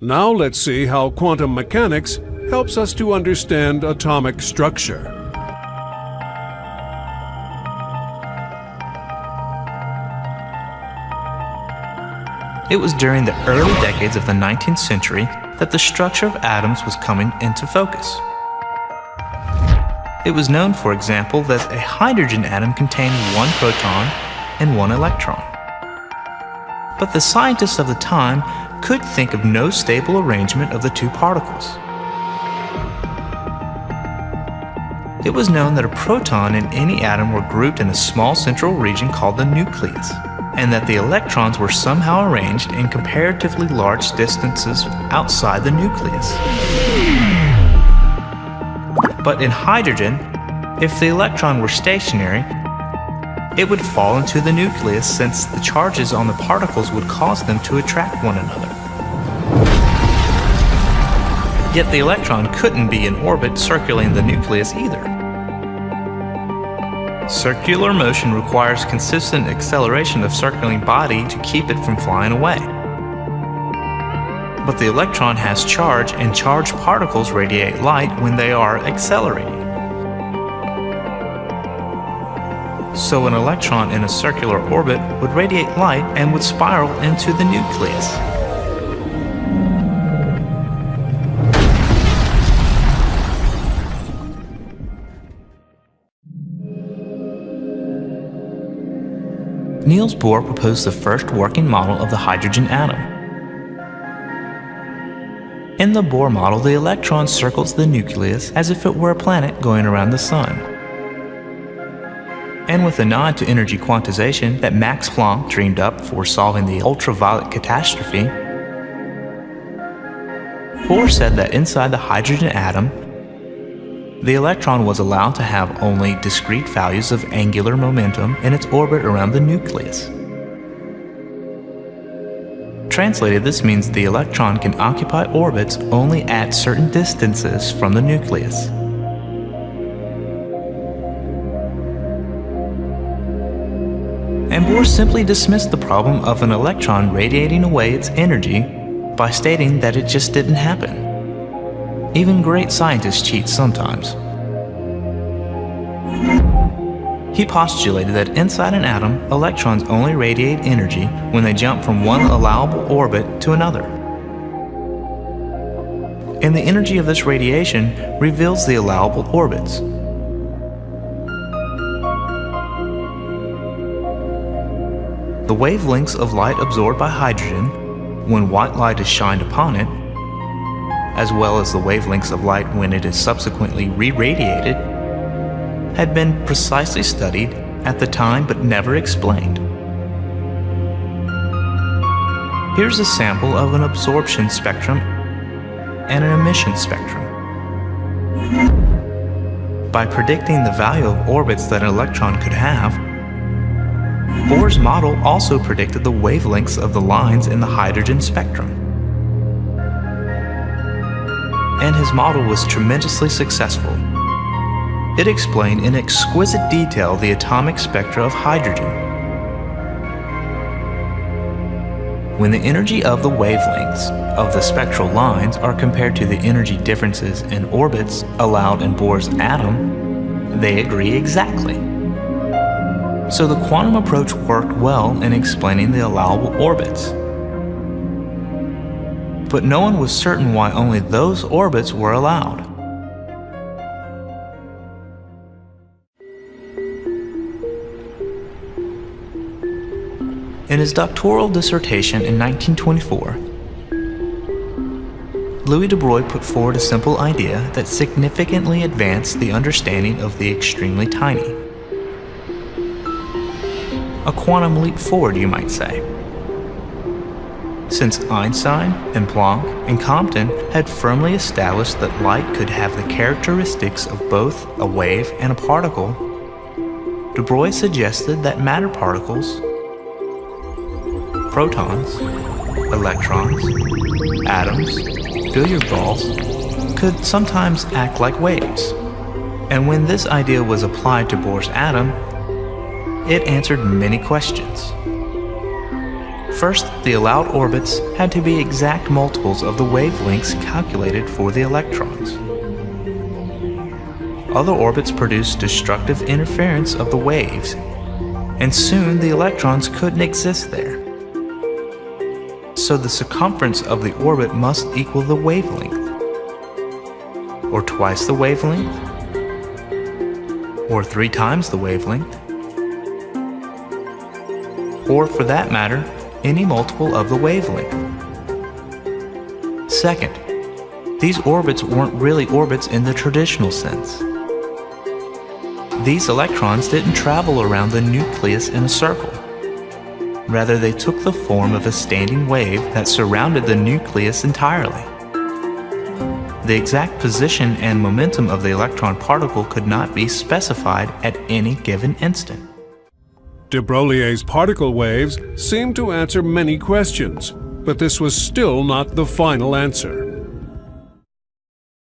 Now let's see how quantum mechanics helps us to understand atomic structure. It was during the early decades of the 19th century that the structure of atoms was coming into focus. It was known, for example, that a hydrogen atom contained one proton and one electron. But the scientists of the time could think of no stable arrangement of the two particles. It was known that a proton and any atom were grouped in a small central region called the nucleus, and that the electrons were somehow arranged in comparatively large distances outside the nucleus. But in hydrogen, if the electron were stationary, it would fall into the nucleus since the charges on the particles would cause them to attract one another. Yet the electron couldn't be in orbit circling the nucleus either. Circular motion requires consistent acceleration of circling body to keep it from flying away. But the electron has charge, and charged particles radiate light when they are accelerating. So an electron in a circular orbit would radiate light and would spiral into the nucleus. Niels Bohr proposed the first working model of the hydrogen atom. In the Bohr model, the electron circles the nucleus as if it were a planet going around the sun. And with a nod to energy quantization that Max Planck dreamed up for solving the ultraviolet catastrophe, Bohr said that inside the hydrogen atom, the electron was allowed to have only discrete values of angular momentum in its orbit around the nucleus. Translated, this means the electron can occupy orbits only at certain distances from the nucleus. And Bohr simply dismissed the problem of an electron radiating away its energy by stating that it just didn't happen. Even great scientists cheat sometimes. He postulated that inside an atom, electrons only radiate energy when they jump from one allowable orbit to another. And the energy of this radiation reveals the allowable orbits. The wavelengths of light absorbed by hydrogen, when white light is shined upon it, as well as the wavelengths of light when it is subsequently re-radiated, had been precisely studied at the time but never explained. Here's a sample of an absorption spectrum and an emission spectrum. By predicting the value of orbits that an electron could have, Bohr's model also predicted the wavelengths of the lines in the hydrogen spectrum. And his model was tremendously successful. It explained in exquisite detail the atomic spectra of hydrogen. When the energy of the wavelengths of the spectral lines are compared to the energy differences in orbits allowed in Bohr's atom, they agree exactly. So the quantum approach worked well in explaining the allowable orbits. But no one was certain why only those orbits were allowed. In his doctoral dissertation in 1924, Louis de Broglie put forward a simple idea that significantly advanced the understanding of the extremely tiny. A quantum leap forward, you might say. Since Einstein and Planck and Compton had firmly established that light could have the characteristics of both a wave and a particle, de Broglie suggested that matter particles, protons, electrons, atoms, billiard balls, could sometimes act like waves. And when this idea was applied to Bohr's atom, it answered many questions. First, the allowed orbits had to be exact multiples of the wavelengths calculated for the electrons. Other orbits produced destructive interference of the waves, and soon the electrons couldn't exist there. So the circumference of the orbit must equal the wavelength, or twice the wavelength, or 3 times the wavelength, or for that matter, any multiple of the wavelength. Second, these orbits weren't really orbits in the traditional sense. These electrons didn't travel around the nucleus in a circle. Rather, they took the form of a standing wave that surrounded the nucleus entirely. The exact position and momentum of the electron particle could not be specified at any given instant. De Broglie's particle waves seemed to answer many questions, but this was still not the final answer.